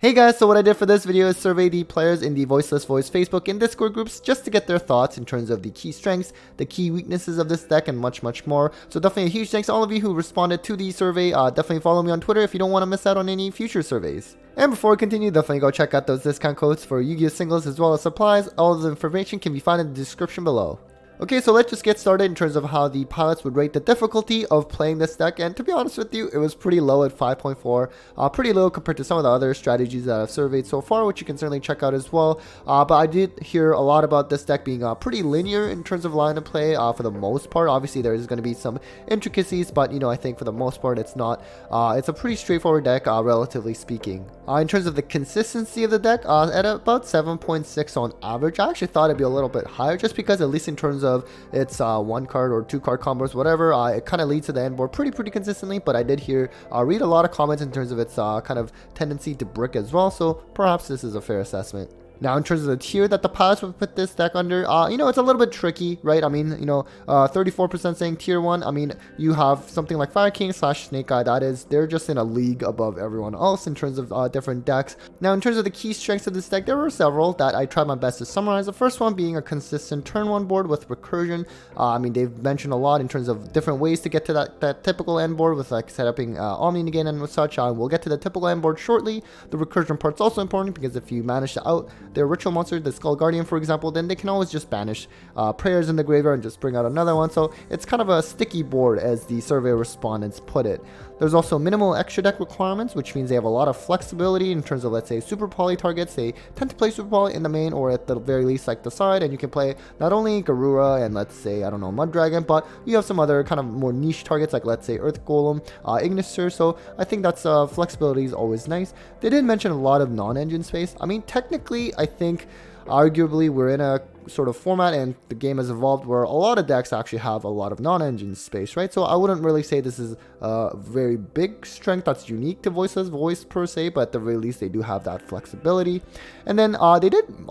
Hey guys, so what I did for this video is survey the players in the Voiceless Voice Facebook and Discord groups just to get their thoughts in terms of the key strengths, the key weaknesses of this deck, and much more. So definitely a huge thanks to all of you who responded to the survey. Definitely follow me on Twitter if you don't want to miss out on any future surveys. And before we continue, definitely go check out those discount codes for Yu-Gi-Oh! Singles as well as supplies. All of the information can be found in the description below. Okay, so let's just get started in terms of how the pilots would rate the difficulty of playing this deck, and to be honest with you, it was pretty low at 5.4, pretty low compared to some of the other strategies that I've surveyed so far, which you can certainly check out as well. But I did hear a lot about this deck being pretty linear in terms of line of play for the most part. Obviously, there's going to be some intricacies, but I think for the most part, it's not. It's a pretty straightforward deck, relatively speaking. In terms of the consistency of the deck, at about 7.6 on average, I actually thought it'd be a little bit higher, just because at least in terms of it's one card or two card combos, whatever, it kind of leads to the end board pretty consistently. But I did read a lot of comments in terms of its kind of tendency to brick as well, so perhaps this is a fair assessment. Now, in terms of the tier that the pilots would put this deck under, it's a little bit tricky, right? I mean, 34% saying tier 1. I mean, you have something like Fire King / Snake Eye. They're just in a league above everyone else in terms of different decks. Now, in terms of the key strengths of this deck, there were several that I tried my best to summarize. The first one being a consistent turn 1 board with recursion. I mean, they've mentioned a lot in terms of different ways to get to that typical end board with like setting Omni again and such. We'll get to the typical end board shortly. The recursion part's also important because if you manage to out their ritual monster, the Skull Guardian for example, then they can always just banish prayers in the graveyard and just bring out another one. So it's kind of a sticky board, as the survey respondents put it. There's also minimal extra deck requirements, which means they have a lot of flexibility in terms of, let's say, super poly targets. They tend to play super poly in the main or at the very least like the side, and you can play not only Garura and, let's say, I don't know, Mud Dragon, but you have some other kind of more niche targets like, let's say, Earth Golem, Ignister. So I think that's flexibility is always nice. They did mention a lot of non-engine space. I mean, technically, I think arguably we're in a sort of format and the game has evolved where a lot of decks actually have a lot of non-engine space, right? So I wouldn't really say this is a very big strength that's unique to Voiceless Voice per se, but at the very least they do have that flexibility. And then a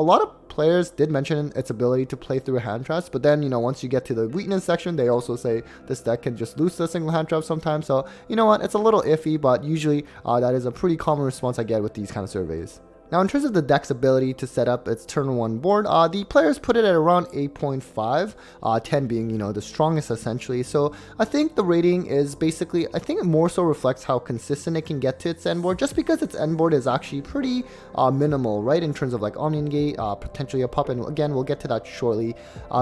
lot of players did mention its ability to play through hand traps, but then once you get to the weakness section, they also say this deck can just lose the single hand trap sometimes. So you know what, it's a little iffy, but usually that is a pretty common response I get with these kind of surveys. Now, in terms of the deck's ability to set up its turn 1 board, the players put it at around 8.5, 10 being, the strongest essentially. So I think the rating is basically, I think it more so reflects how consistent it can get to its end board, just because its end board is actually pretty minimal, right? In terms of like Omni Negate, potentially a pop, and again, we'll get to that shortly.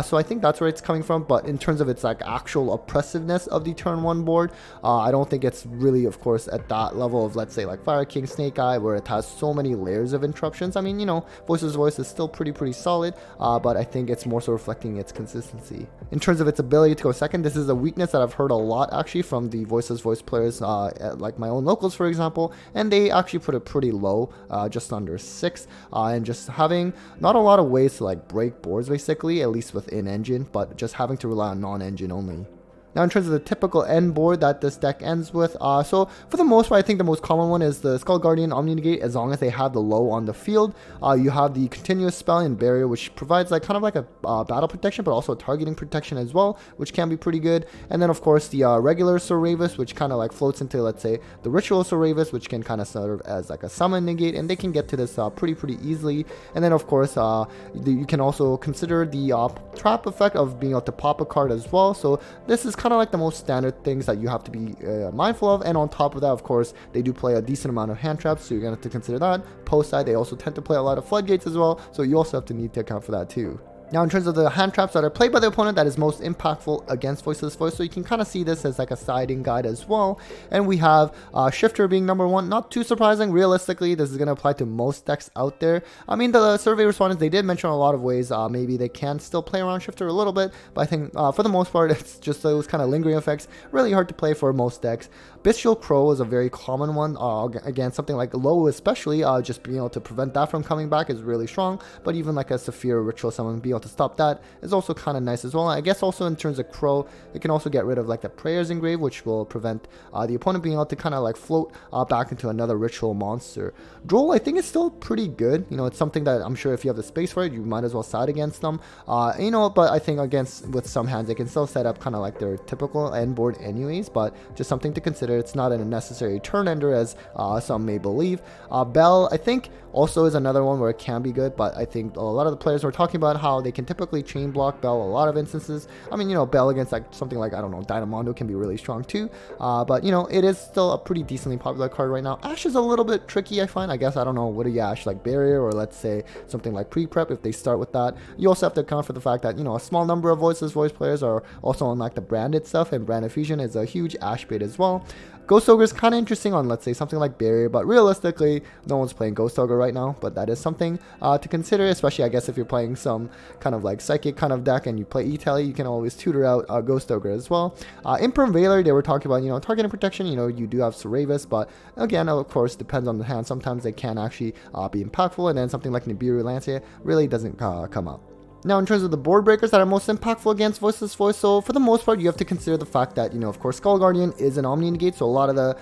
So I think that's where it's coming from, but in terms of its like actual oppressiveness of the turn 1 board, I don't think it's really, of course, at that level of, let's say, like Fire King, Snake Eye, where it has so many layers of interruptions. I mean, Voiceless Voice is still pretty solid, but I think it's more so reflecting its consistency. In terms of its ability to go second, this is a weakness that I've heard a lot actually from the Voiceless Voice players, like my own locals for example, and they actually put it pretty low, just under 6, and just having not a lot of ways to like break boards basically, at least within engine, but just having to rely on non-engine only. Now, in terms of the typical end board that this deck ends with, so for the most part, I think the most common one is the Skull Guardian Omni Negate. As long as they have the low on the field, you have the continuous spell and barrier, which provides like kind of like a battle protection, but also targeting protection as well, which can be pretty good. And then of course the regular Soravus, which kind of like floats into, let's say, the ritual Soravus, which can kind of serve as like a summon negate, and they can get to this pretty easily. And then of course you can also consider the trap effect of being able to pop a card as well. So this is kind of like the most standard things that you have to be mindful of. And on top of that, of course, they do play a decent amount of hand traps, so you're gonna have to consider that. Post side, they also tend to play a lot of Floodgates as well, so you also have to need to account for that too. Now, in terms of the hand traps that are played by the opponent that is most impactful against Voiceless Voice, so you can kind of see this as like a siding guide as well. And we have Shifter being number 1. Not too surprising. Realistically, this is going to apply to most decks out there. I mean, the survey respondents, they did mention a lot of ways maybe they can still play around Shifter a little bit, but I think for the most part, it's just those kind of lingering effects. Really hard to play for most decks. Bestial Crow is a very common one. Again, something like low especially, just being able to prevent that from coming back is really strong, but even like a Saphir Ritual Summon, being able to stop that is also kind of nice as well. I guess also in terms of Crow, it can also get rid of like the Prayer's Engrave, which will prevent the opponent being able to kind of like float back into another ritual monster. Droll, I think, is still pretty good. You know, it's something that I'm sure if you have the space for it, you might as well side against them. You know, but I think against with some hands, they can still set up kind of like their typical end board anyways, but just something to consider. It's not an unnecessary turn ender as some may believe. Bell, I think, also is another one where it can be good, but I think a lot of the players were talking about how they can typically chain block Bell a lot of instances. I mean, you know, Bell against like something like, I don't know, Dynamondo can be really strong too, but you know, it is still a pretty decently popular card right now. Ash is a little bit tricky, I find. I guess, I don't know, what do you Ash, like Barrier, or let's say something like Pre-Prep if they start with that. You also have to account for the fact that, you know, a small number of Voiceless Voice players are also on like the branded stuff, and branded fusion is a huge Ash bait as well. Ghost Ogre is kind of interesting on, let's say, something like Barrier, but realistically, no one's playing Ghost Ogre right now, but that is something to consider, especially, I guess, if you're playing some kind of like Psychic kind of deck and you play E-Tele, you can always tutor out Ghost Ogre as well. Imperm Veiler, they were talking about, you know, targeting protection, you know, you do have Ceravis, but again, of course, depends on the hand. Sometimes they can actually be impactful, and then something like Nibiru Lancia really doesn't come up. Now, in terms of the board breakers that are most impactful against Voiceless Voice, so for the most part, you have to consider the fact that, you know, of course, Skull Guardian is an Omni Negate, so a lot of the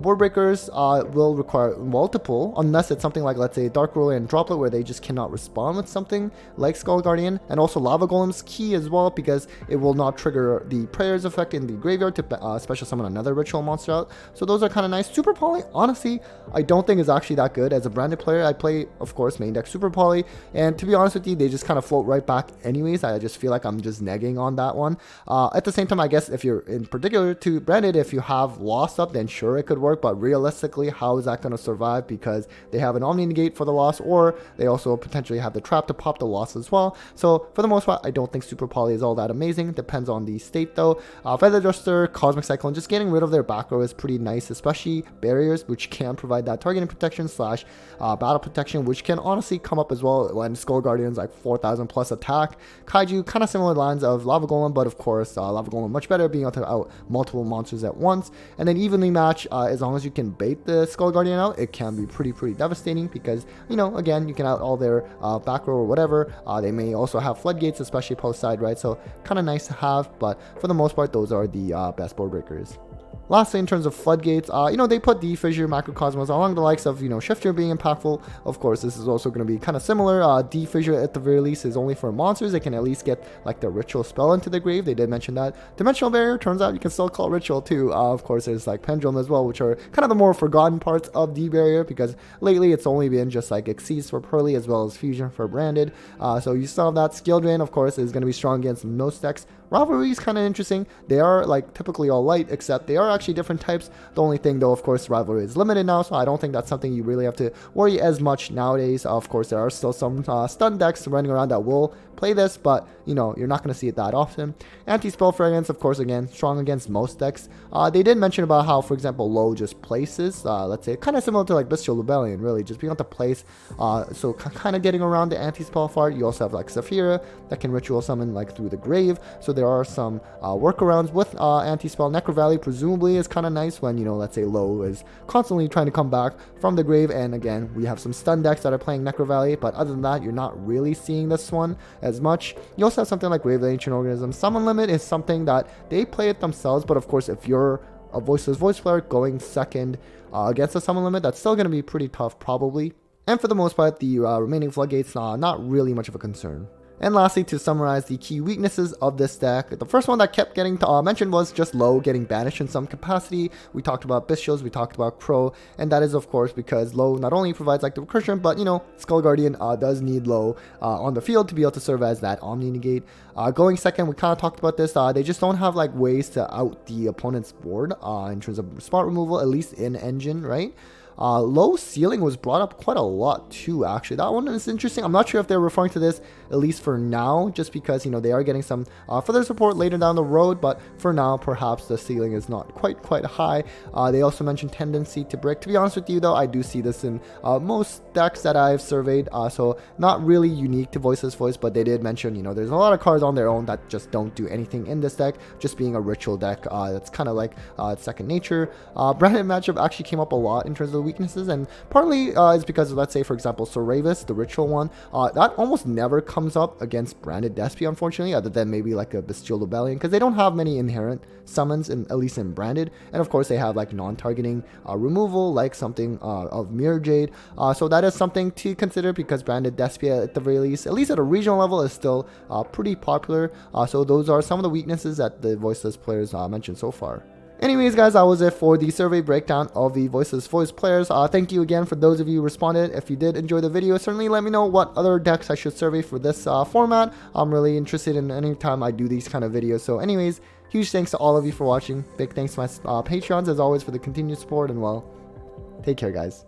board breakers will require multiple, unless it's something like, let's say, Dark Roller and Droplet, where they just cannot respond with something like Skull Guardian, and also Lava Golem's key as well, because it will not trigger the Prayer's effect in the graveyard to special summon another ritual monster out, so those are kind of nice. Super Poly, honestly, I don't think is actually that good. As a branded player, I play, of course, main deck Super Poly, and to be honest with you, they just kind of float right back anyways. I just feel like I'm just negging on that one. At the same time, I guess if you're in particular to branded, if you have loss up, then sure it could work, but realistically, how is that going to survive? Because they have an Omni Negate for the loss, or they also potentially have the trap to pop the loss as well. So for the most part, I don't think Super Poly is all that amazing. Depends on the state though. Feather Duster, Cosmic Cyclone, just getting rid of their back row is pretty nice, especially barriers, which can provide that targeting protection slash battle protection, which can honestly come up as well when Skull Guardian's like 4,000 plus attack. Kaiju, kind of similar lines of Lava Golem, but of course, Lava Golem much better, being able to out multiple monsters at once, and then evenly match. As long as you can bait the Skull Guardian out, it can be pretty devastating, because, you know, again, you can out all their back row or whatever. They may also have Floodgates, especially post side, right? So kind of nice to have, but for the most part, those are the best board breakers. Lastly, in terms of Floodgates, you know, they put D-Fissure, Macrocosmos along the likes of, you know, Shifter being impactful. Of course, this is also going to be kind of similar. D-Fissure at the very least is only for monsters. They can at least get like the ritual spell into the grave. They did mention that. Dimensional Barrier, turns out you can still call ritual too. Of course, there's like Pendulum as well, which are kind of the more forgotten parts of D-Barrier, because lately it's only been just like Exceeds for Pearly as well as Fusion for Branded. So you still have that. Skill Drain, of course, is going to be strong against most decks. Rivalry is kind of interesting. They are like typically all light, except they are actually different types. The only thing though, of course, Rivalry is limited now, so I don't think that's something you really have to worry as much nowadays. Of course, there are still some stun decks running around that will play this, but you know, you're not going to see it that often. Anti-Spell Fragrance, of course, again, strong against most decks. They did mention about how, for example, Low just places, let's say, kind of similar to like Bestial Rebellion, really, just being able to place, so kind of getting around the Anti-Spell part. You also have like Saphira that can ritual summon like through the grave, so there are some workarounds with Anti-Spell. Necro Valley presumably is kind of nice when, you know, let's say Low is constantly trying to come back from the grave, and again, we have some stun decks that are playing Necro Valley, but other than that, you're not really seeing this one as much. You also have something like Grave of the Ancient Organism. Summon Limit is something that they play it themselves, but of course, if you're a Voiceless Voice player going second against a Summon Limit, that's still going to be pretty tough probably. And for the most part, the remaining Floodgates, not really much of a concern. And lastly, to summarize the key weaknesses of this deck, the first one that kept getting mentioned was just Low getting banished in some capacity. We talked about Bestials, we talked about Crow, and that is of course because Low not only provides like the recursion, but you know, Skull Guardian does need Low on the field to be able to serve as that Omni Negate. Going second, we kind of talked about this, they just don't have like ways to out the opponent's board in terms of spot removal, at least in Engine, right? Low ceiling was brought up quite a lot too, actually. That one is interesting. I'm not sure if they're referring to this, at least for now, just because, you know, they are getting some further support later down the road, but for now, perhaps the ceiling is not quite high. They also mentioned tendency to brick. To be honest with you, though, I do see this in most decks that I've surveyed, so not really unique to Voiceless Voice, but they did mention, you know, there's a lot of cards on their own that just don't do anything in this deck, just being a ritual deck. That's kind of like second nature. Branded matchup actually came up a lot in terms of the weaknesses, and partly is because, let's say, for example, Soravis, the ritual one, that almost never comes up against Branded Despia, unfortunately, other than maybe like a Bestial Rebellion, because they don't have many inherent summons, at least in Branded, and of course they have like non-targeting removal, like something of Mirror Jade, so that is something to consider, because Branded Despia, at the very least, at least at a regional level, is still pretty popular. So those are some of the weaknesses that the Voiceless players mentioned so far. Anyways, guys, that was it for the survey breakdown of the Voiceless Voice players. Thank you again for those of you who responded. If you did enjoy the video, certainly let me know what other decks I should survey for this format. I'm really interested in any time I do these kind of videos. So anyways, huge thanks to all of you for watching. Big thanks to my Patreons, as always, for the continued support. And well, take care, guys.